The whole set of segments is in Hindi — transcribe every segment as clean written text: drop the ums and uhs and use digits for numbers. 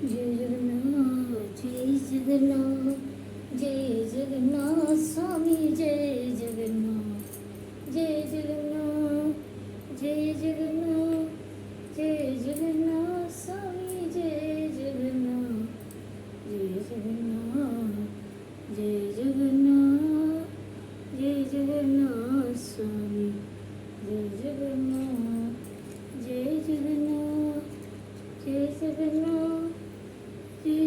जय जगन्नाथ जय जगन्नाथ जय जगन्नाथ स्वामी जय जगन्नाथ जय जगन्नाथ जय जगन्नाथ जय जगन्नाथ स्वामी जय जगन्नाथ जय जगन्नाथ जय जगन्नाथ जय जगन्नाथ स्वामी जय जगन्नाथ जय जगन्नाथ जय जगन्नाथ जय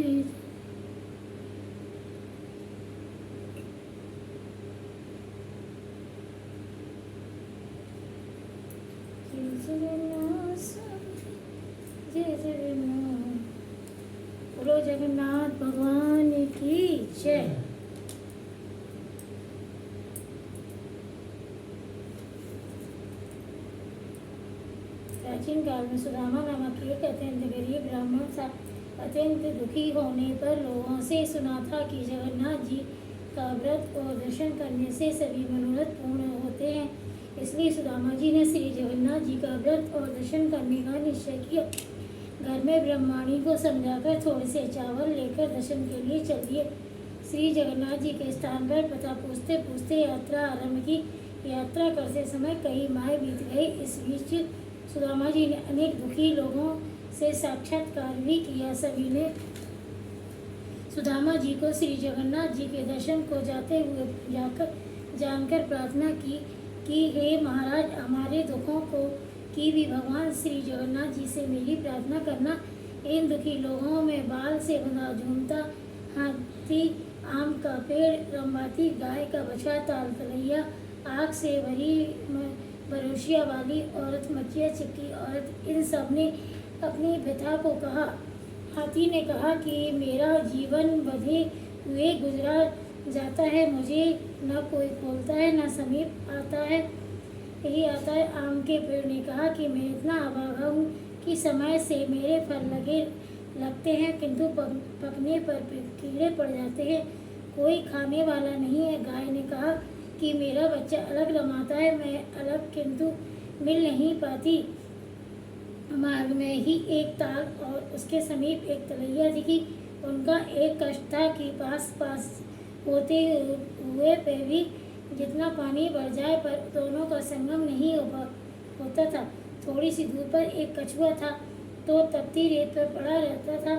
जगन्नाथ स्वामी जय जगन्नाथ। बोलो जगन्नाथ भगवान की जय। प्राचीन काल में सुदामा नामक एक अत्यंत गरीब ब्राह्मण था। अत्यंत दुखी होने पर लोगों से सुना था कि जगन्नाथ जी का व्रत और दर्शन करने से सभी मनोरथ पूर्ण होते हैं। इसलिए सुदामा जी ने श्री जगन्नाथ जी का व्रत और दर्शन करने का निश्चय किया। घर में ब्रह्माणी को समझाकर थोड़े से चावल लेकर दर्शन के लिए चल दिए। श्री जगन्नाथ जी के स्थान पर पता पूछते पूछते यात्रा आरंभ की। यात्रा करते समय कई माह बीत गए। इस बीच सुदामा जी ने अनेक दुखी लोगों से साक्षात्कार भी किया। सभी ने सुदामा जी को श्री जगन्नाथ जी के दर्शन को जाते हुए जानकर प्रार्थना की कि हे महाराज, हमारे दुखों को की भी भगवान श्री जगन्नाथ जी से मेरी प्रार्थना करना। इन दुखी लोगों में बाल से बंधा झूमता हाथी, आम का पेड़, रंबाती गाय का बछड़ा, ताल तलैया, आग से भरी बरोशिया वाली औरत, मचिया चिपकी औरत, इन सब ने अपनी व्यथा को कहा। हाथी ने कहा कि मेरा जीवन बंधे हुए गुजरा जाता है, मुझे न कोई खोलता है न समीप आता है यही आता है। आम के पेड़ ने कहा कि मैं इतना अभागा हूँ कि समय से मेरे फल लगते हैं किंतु पकने पर कीड़े पड़ जाते हैं, कोई खाने वाला नहीं है। गाय ने कहा कि मेरा बच्चा अलग रमाता है, मैं अलग किंतु मिल नहीं पाती। मार्ग में ही एक ताल और उसके समीप एक तलैया दिखी। उनका एक कष्ट था कि पास होते हुए पे भी जितना पानी बढ़ जाए पर दोनों का संगम नहीं होता था। थोड़ी सी दूर पर एक कछुआ था तो तपती रेत पर पड़ा रहता था।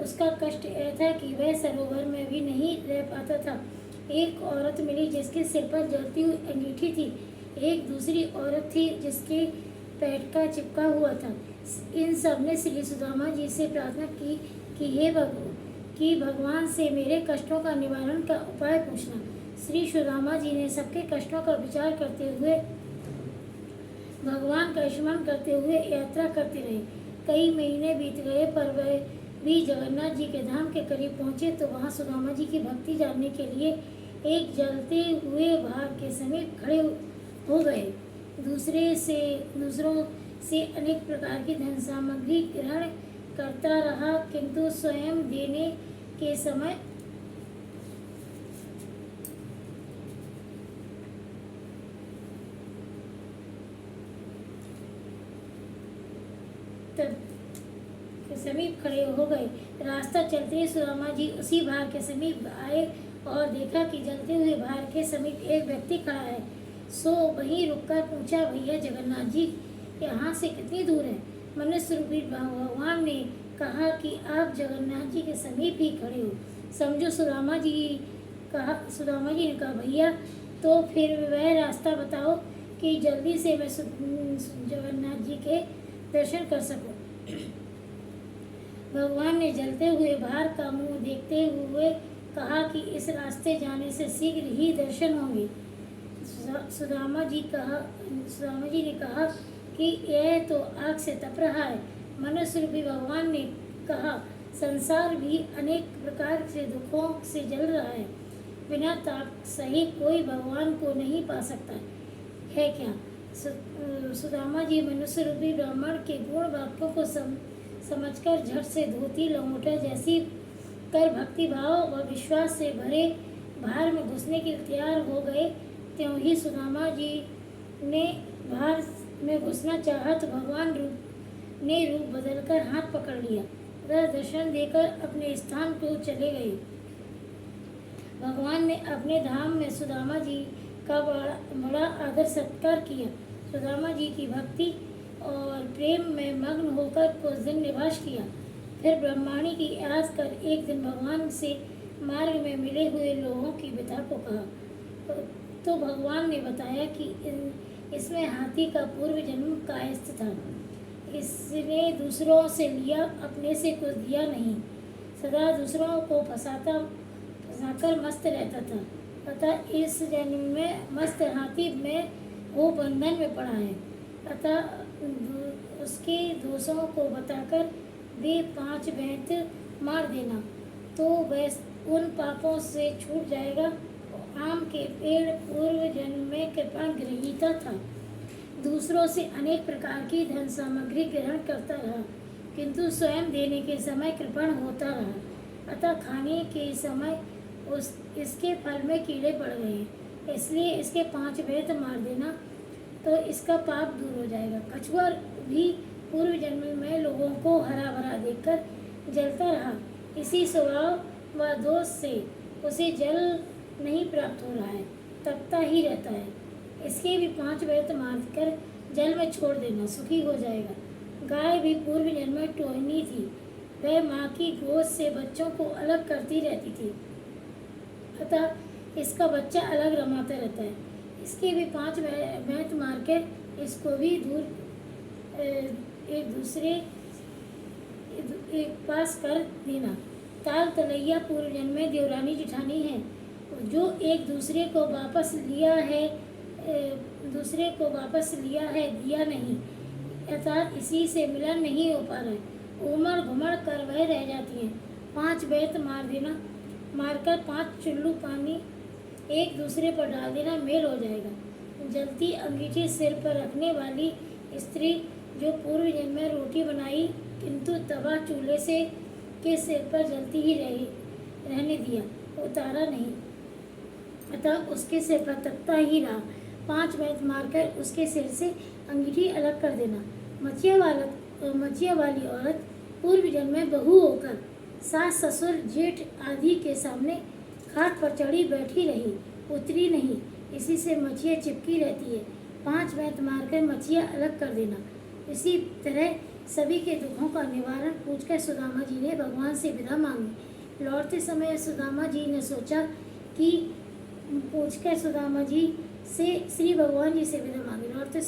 उसका कष्ट यह था कि वह सरोवर में भी नहीं रह पाता था। एक औरत मिली जिसके सिर पर जलती हुई अंगीठी थी। एक दूसरी औरत थी जिसके पेट का चिपका हुआ था। इन सब ने श्री सुदामा जी से प्रार्थना की कि हे भगवान से मेरे कष्टों का निवारण का उपाय पूछना। श्री सुदामा जी ने सबके कष्टों का विचार करते हुए भगवान का स्मरण करते हुए यात्रा करते रहे। कई महीने बीत गए पर वह भी जगन्नाथ जी के धाम के करीब पहुँचे तो वहाँ सुदामा जी की भक्ति जानने के लिए एक जलते हुए भार के समीप खड़े हो गए। दूसरों से अनेक प्रकार की धन सामग्री ग्रहण करता रहा किंतु स्वयं देने के समय के समीप खड़े हो गए। रास्ता चलते सुदामा जी उसी भार के समीप आए और देखा कि जलते हुए भार के समीप एक व्यक्ति खड़ा है। सो वहीं रुककर पूछा, भैया जगन्नाथ जी यहाँ से कितनी दूर है? मनुष्य रूपी भगवान ने कहा कि आप जगन्नाथ जी के समीप ही खड़े हो, समझो। सुदामा जी ने कहा, भैया तो फिर वह रास्ता बताओ कि जल्दी से मैं जगन्नाथ जी के दर्शन कर सकूं। भगवान ने जलते हुए भार का मुंह देखते हुए कहा कि इस रास्ते जाने से शीघ्र ही दर्शन होंगे। सुदामा जी ने कहा कि यह तो आग से तप रहा है। मनुष्य रूपी भगवान ने कहा, संसार भी अनेक प्रकार से दुखों से जल रहा है, बिना ताप सही कोई भगवान को नहीं पा सकता है क्या? सुदामा जी मनुष्य रूपी ब्राह्मण के गुण वाक्यों को समझकर झट से धोती लंगोटा जैसी कर भक्ति भाव व विश्वास से भरे भार में घुसने के लिए तैयार हो गए। त्यों ही सुदामा जी ने भार में घुसना चाहा तो भगवान ने रूप बदलकर हाथ पकड़ लिया। वह दर्शन देकर अपने स्थान को चले गए। भगवान ने अपने धाम में सुदामा जी का बड़ा आदर सत्कार किया। सुदामा जी की भक्ति और प्रेम में मग्न होकर कुछ दिन निवास किया। फिर ब्रह्माणी की याद कर एक दिन भगवान से मार्ग में मिले हुए लोगों की व्यथा को कहा। तो भगवान ने बताया कि इसमें हाथी का पूर्व जन्म कायस्थ था। इसने दूसरों से लिया, अपने से कुछ दिया नहीं। सदा दूसरों को फंसाकर मस्त रहता था। अतः इस जन्म में मस्त हाथी में वो बंधन में पड़ा है। अतः उसके दोषों को बताकर वे 5 बेंत मार देना, तो वह उन पापों से छूट जाएगा। आम के पेड़ पूर्व जन्म में कृपा ग्रहीता था। दूसरों से अनेक प्रकार की धन सामग्री ग्रहण करता रहा, किंतु स्वयं देने के समय कृपण होता रहा। अतः खाने के समय इसके फल में कीड़े पड़ गए। इसलिए इसके 5 बेंत मार देना, तो इसका पाप दूर हो जाएगा। कछुआ भी पूर्व जन्म में लोगों को हरा भरा देखकर जलता रहा। इसी स्वभाव व दोष से उसे जल नहीं प्राप्त हो रहा है, तपता ही रहता है। इसके भी 5 बेंत मारकर जल में छोड़ देना, सुखी हो जाएगा। गाय भी पूर्व जन्म में टोहनी थी। वह माँ की गोद से बच्चों को अलग करती रहती थी, अतः इसका बच्चा अलग रमाता रहता है। इसके भी 5 बेंत मारकर इसको भी दूर एक पास कर देना। ताल तलैया पूर्व जन्म में देवरानी जिठानी है, जो एक दूसरे को वापस लिया है दिया नहीं, अर्थात इसी से मिलन नहीं हो पा रहा है। उमड़ घुमड़ कर वह रह जाती है। 5 बेंत मार देना, मारकर 5 चुल्लू पानी एक दूसरे पर डाल देना, मेल हो जाएगा। जलती अंगीठी सिर पर रखने वाली स्त्री जो पूर्व जन्म में रोटी बनाई, किंतु तवा चूल्हे से के सिर पर जलती ही रहने दिया, उतारा नहीं, अतः उसके सिर पर तपता ही रहा। 5 बेंत मारकर उसके सिर से अंगीठी अलग कर देना। मचिया वाली औरत पूर्व जन्म में बहू होकर सास ससुर जेठ आदि के सामने खाट पर चढ़ी बैठी रही, उतरी नहीं, इसी से मचिया चिपकी रहती है। 5 बेंत मारकर मचिया अलग कर देना। इसी तरह सभी के दुखों का निवारण पूछकर सुदामा जी ने भगवान से विदा मांगी। लौटते समय सुदामा जी ने सोचा कि पूछकर सुदामा जी से श्री भगवान जी से विदा मांगी। लौटते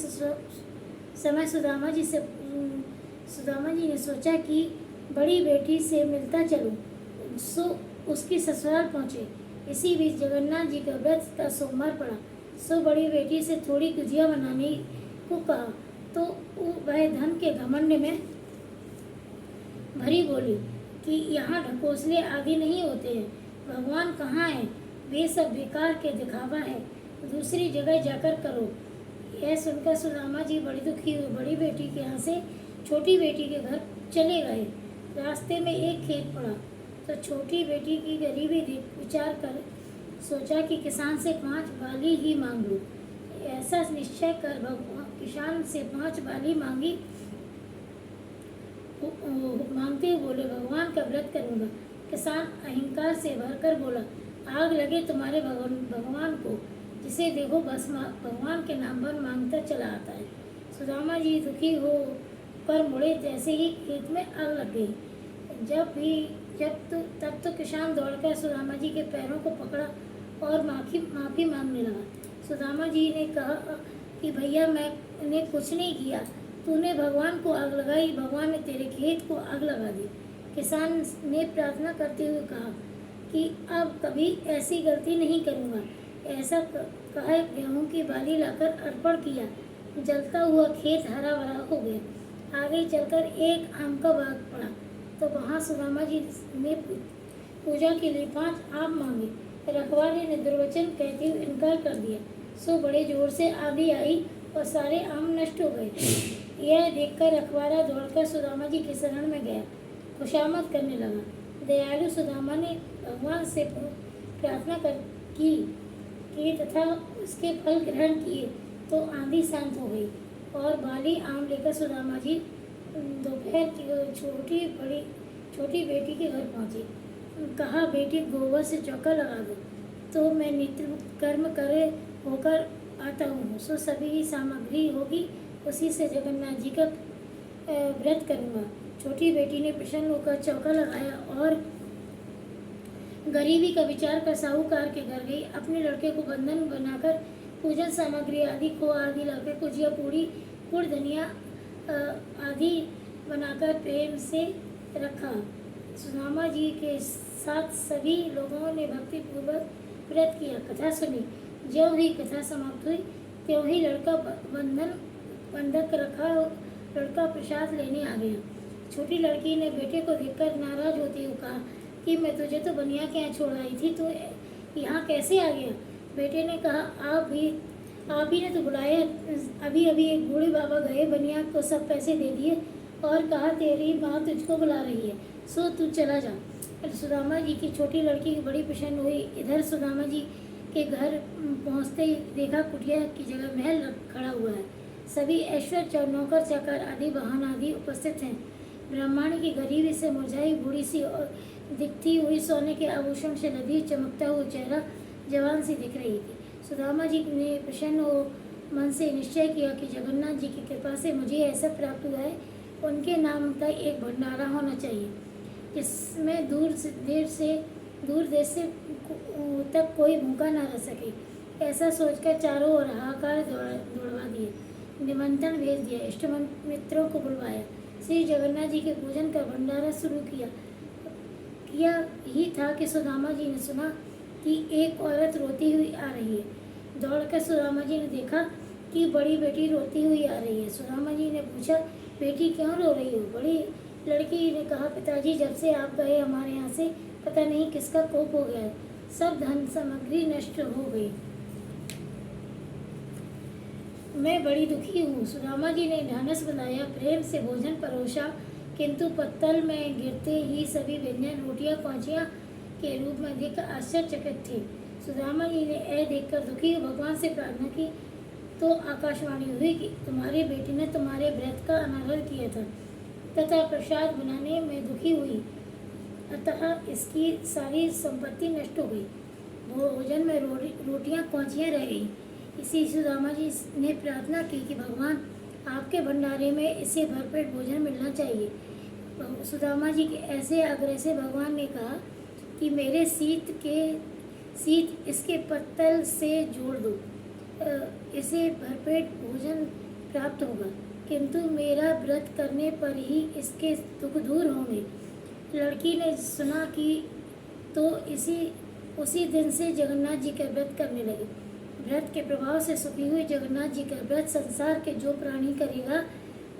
समय सुदामा जी ने सोचा कि बड़ी बेटी से मिलता चलूं, सो उसकी ससुराल पहुँचे। इसी बीच जगन्नाथ जी का व्रत का सोमवार पड़ा, सो बड़ी बेटी से थोड़ी गुजिया बनाने को कहा, तो वह धन के घमंड में भरी बोली कि यहाँ ढकोसले आदि नहीं होते हैं। भगवान कहाँ हैं? वे सब बेकार के दिखावा है, दूसरी जगह जाकर करो। यह सुनकर सुदामा जी बड़ी दुखी हुई। बड़ी बेटी के यहाँ से छोटी बेटी के घर चले गए। रास्ते में एक खेत पड़ा, तो छोटी बेटी की गरीबी देख विचार कर सोचा कि किसान से 5 बाली ही मांग लूं। ऐसा निश्चय कर भगवान किसान से 5 बाली मांगते हुए बोले, भगवान का व्रत करूंगा। किसान अहंकार से भरकर बोला, आग लगे तुम्हारे भगवान को, जिसे देखो बस भगवान के नाम पर मांगता चला आता है। सुदामा जी दुखी हो पर मुड़े, जैसे ही खेत में आग लग गई। तब तो किसान दौड़कर सुदामा जी के पैरों को पकड़ा और माफी मांगने लगा। सुदामा जी ने कहा कि भैया मैंने कुछ नहीं किया, तूने भगवान को आग लगाई, भगवान ने तेरे खेत को आग लगा दी। किसान ने प्रार्थना करते हुए कहा कि अब कभी ऐसी गलती नहीं करूँगा। ऐसा कह गेहूँ की बाली लाकर अर्पण किया। जलता हुआ खेत हरा भरा हो गया। आगे चलकर एक आम का बाग पड़ा, तो वहाँ सुदामा जी ने पूजा के लिए 5 आम मांगे। रखवाले ने दुर्वचन कहते हुए इनकार कर दिया, सो बड़े जोर से आंधी आई और सारे आम नष्ट हो गए। यह देखकर रखवाला दौड़कर सुदामा जी के शरण में गया, खुशामद करने लगा। दयालु सुदामा ने भगवान से प्रार्थना की तथा उसके फल ग्रहण किए, तो आंधी शांत हो गई और बाली आम लेकर सुदामा जी दोपहर की छोटी बड़ी छोटी बेटी के घर पहुंची। कहा, बेटी गोबर से चौका लगा दो तो मैं नित्य कर्म करे होकर आता हूँ। सो सभी सामग्री होगी, उसी से जगन्नाथ जी का व्रत करूँगा। छोटी बेटी ने प्रसन्न होकर चौका लगाया और गरीबी का विचार कर साहूकार के घर गई। अपने लड़के को बंधन बनाकर पूजन सामग्री आदि को आदि लाकर गुजिया पूड़ी गुड़ धनिया आदि बनाकर प्रेम से रखा। सुदामा जी के साथ सभी लोगों ने भक्ति पूर्वक व्रत किया, कथा सुनी। ज्यों ही कथा समाप्त हुई त्यों ही लड़का बंधक रखा, लड़का प्रसाद लेने आ गया। छोटी लड़की ने बेटे को देखकर नाराज होते हुए कहा कि मैं तुझे तो बनिया के यहाँ छोड़ आई थी, तो यहाँ कैसे आ गया? बेटे ने कहा, आप ही ने तो बुलाया। अभी अभी एक बूढ़े बाबा गए, बनिया को सब पैसे दे दिए और कहा तेरी माँ तुझको बुला रही है, सो तू चला जा। सुदामा जी की छोटी लड़की बड़ी प्रसन्न हुई। इधर सुदामा जी के घर पहुँचते ही देखा कुटिया की जगह महल खड़ा हुआ है। सभी ऐश्वर्य नौकर चाकर आदि वाहन आदि उपस्थित हैं। ब्राह्मण की गरीबी से मुरझाई बूढ़ी सी और दिखती हुई सोने के आभूषण से लदी चमकता हुआ चेहरा जवान सी दिख रही थी। सुदामा जी ने प्रसन्न हो मन से निश्चय किया कि जगन्नाथ जी की कृपा से मुझे ऐसा प्राप्त हुआ है, उनके नाम का एक भंडारा होना चाहिए जिसमें दूर देश से तक कोई भूखा ना रह सके। ऐसा सोचकर चारों ओर हाहाकार दौड़वा दिए, निमंत्रण भेज दिया, इष्ट मित्रों को बुलवाया। श्री जगन्नाथ जी के पूजन का भंडारा शुरू किया ही था कि सुदामा जी ने सुना कि एक औरत रोती हुई आ रही है। दौड़कर सुदामा जी ने देखा कि बड़ी बेटी रोती हुई आ रही है। सुदामा जी ने पूछा, बेटी क्यों रो रही हो? बड़ी लड़की ने कहा, पिताजी जब से आप गए हमारे यहाँ से पता नहीं किसका कोप हो गया है, सब धन सामग्री नष्ट हो गई, मैं बड़ी दुखी हूँ। सुदामा जी ने ढांढस बनाया, प्रेम से भोजन परोसा, किंतु पत्तल में गिरते ही सभी व्यंजन रोटियां कौचियां के रूप में देखकर आश्चर्यचकित थे। सुदामा जी ने देखकर दुखी भगवान से प्रार्थना की तो आकाशवाणी हुई कि तुम्हारे बेटे ने तुम्हारे व्रत का अनादर किया था तथा प्रसाद बनाने में दुखी हुई, अतः इसकी सारी संपत्ति नष्ट हो गई। भोजन में रोटियां कौचियां रह गई। इसी सुदामा जी ने प्रार्थना की कि भगवान आपके भंडारे में इसे भरपेट भोजन मिलना चाहिए। सुदामा जी के ऐसे आग्रह से भगवान ने कहा कि मेरे सीत इसके पत्तल से जोड़ दो, इसे भरपेट भोजन प्राप्त होगा, किंतु मेरा व्रत करने पर ही इसके दुख दूर होंगे। लड़की ने सुना कि तो उसी दिन से जगन्नाथ जी का व्रत करने लगे। व्रत के प्रभाव से सुखी हुए जगन्नाथ जी का व्रत संसार के जो प्राणी करेगा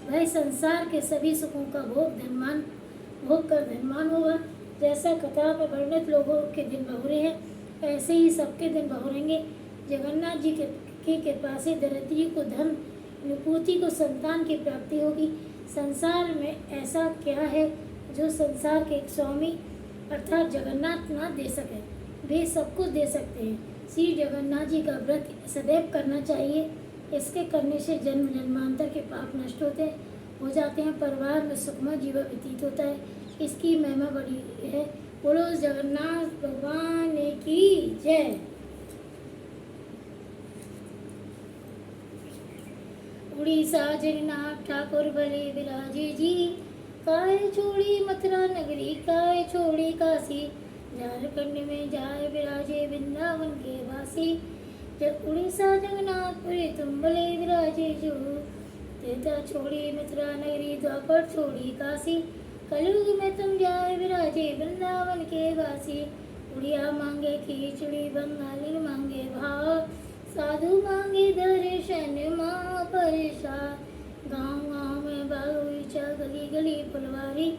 वह संसार के सभी सुखों का भोग कर धनवान होगा। जैसा कथा में वर्णित लोगों के दिन बहुरे हैं, ऐसे ही सबके दिन बहुरेंगे। जगन्नाथ जी की कृपा से दरिद्री को धन, निपूति को संतान की प्राप्ति होगी। संसार में ऐसा क्या है जो संसार के स्वामी अर्थात जगन्नाथ ना दे सके? वे सबको दे सकते हैं। श्री जगन्नाथ जी का व्रत सदैव करना चाहिए। इसके करने से जन्म जन्मांतर के पाप नष्ट हो जाते हैं, परिवार में सुखमय जीवन व्यतीत होता है। इसकी महिमा बड़ी है। बोलो जगन्नाथ भगवान की जय। उड़ीसा जगन्नाथ ठाकुर भले विराजे जी, काय छोड़ी मथुरा नगरी, काय छोड़ी काशी, झारखंड में जाए विराजे वृंदावन के वासी। जब उड़ीसा जगन्नाथपुरी तुम भले विराजे जो, त्रेता छोड़ी मथुरा नगरी, द्वापर छोड़ी काशी, कलयुग में तुम जाए विराजे वृंदावन के वासी। उड़िया मांगे खिचड़ी, बंगाली मांगे भाव, साधु मांगे दर्शन महापरेशा। गाँव गाँव में बागीचा, गली गली फुलवारी,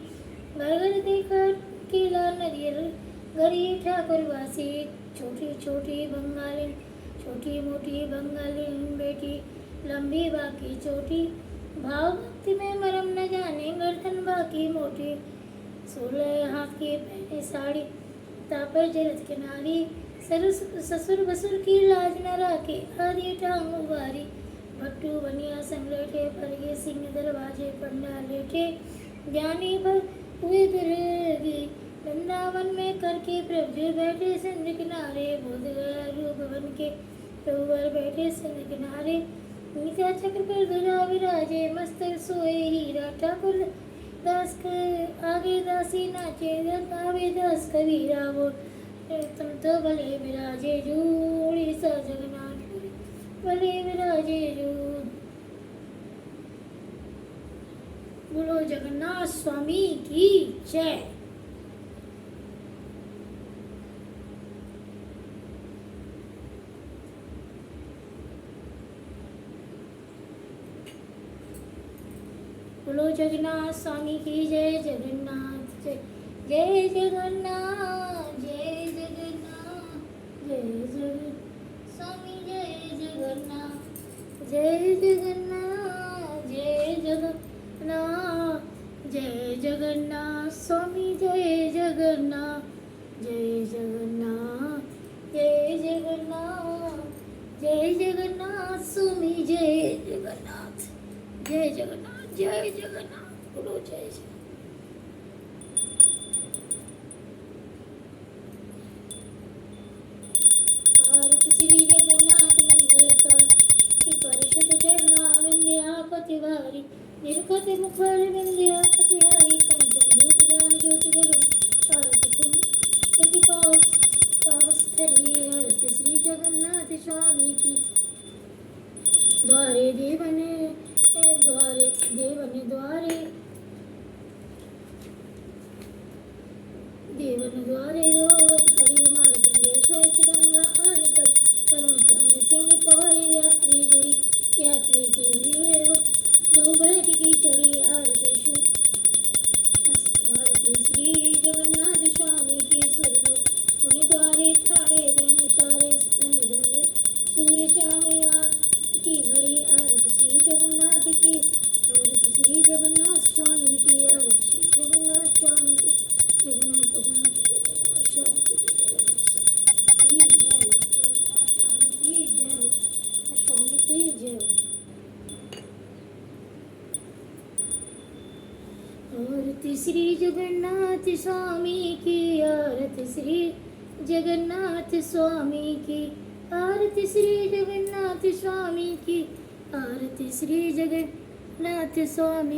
घर घर देखा किला नरियल, गरीब ठाकुर वासी। छोटी छोटी बंगाली, छोटी मोटी बंगाली बेटी, लंबी बाकी छोटी, भाव भक्ति में मरम न जाने, गर्दन बाकी मोटी। 16 हाथ की पहनी साड़ी, तापर जरत के नारी, ससुर बसुर की लाज न राखे, आदि टांग उबारी। भट्टू बनिया संग लेटे, पर ये सिंह दरवाजे पर न लेटे, ज्ञानी हुए दुर्गी। वृंदावन में करके प्रभु बैठे सिंध किनारे, बोध गया रूप बन के प्रभु वर बैठे सिंध किनारे। नीचा चक्र पर ध्वजा विराजे, मस्तक सोए हीरा ठाकुर दास आगे दासी नाचे, गावे दास कबीरा वो। तुम तो भले विराजे जोड़ी सा जगन्नाथ, भले विराजे जो। बोलो जगन्नाथ स्वामी की जय। बोलो जगन्नाथ स्वामी की जय। जगन्नाथ जय जय जगन्नाथ, जय जगन्नाथ, जय जगन्नाथ स्वामी, जय जगन्नाथ, जय जगन्नाथ, जय जगन्नाथ, जय जगन्नाथ स्वामी, जय जगन्नाथ, जय जगन्नाथ, जय जगन्नाथ, जय जगन्नाथ स्वामी, जय जगन्नाथ, जय जगन्नाथ, जय जगन्नाथ। बोलो जय जय। आरती श्री जगन्नाथ मंगलकारी, परिषद चरणा विंध्यापति वारी, निर्गत मुखर विंध्यापति हारी, कंचन रूप ज्ञान ज्योति जगो, आरती पुण्य यति पावस्तरी। आरती श्री जगन्नाथ स्वामी की। द्वारे देवने द्वारे देवने द्वारे, देवन द्वारे रोवत हरि मार्कंडेश्वर गंगा आने कर, करुण चंद सिंह पौरे यात्री जुड़ी, यात्री की भीड़ बहुबलट की चढ़ी। आरती श्री जगन्नाथ स्वामी की सुरनो, मुनि द्वारे ठाड़े धन चारे स्कंद धन्य सूर्य श्याम की घड़ी। आरती श्री जगन्नाथ की, आरती श्री जगन्नाथ स्वामी की, आरती श्री जगन्नाथ स्वामी की, जगन्नाथ भगवान की जय, स्वामी की जय, स्वामी की जय, स्वामी की जय। आरती श्री जगन्नाथ स्वामी की, आरती श्री जगन्नाथ स्वामी की, आरती श्री जगन्नाथ स्वामी की, आरती श्री जगन्नाथ स्वामी।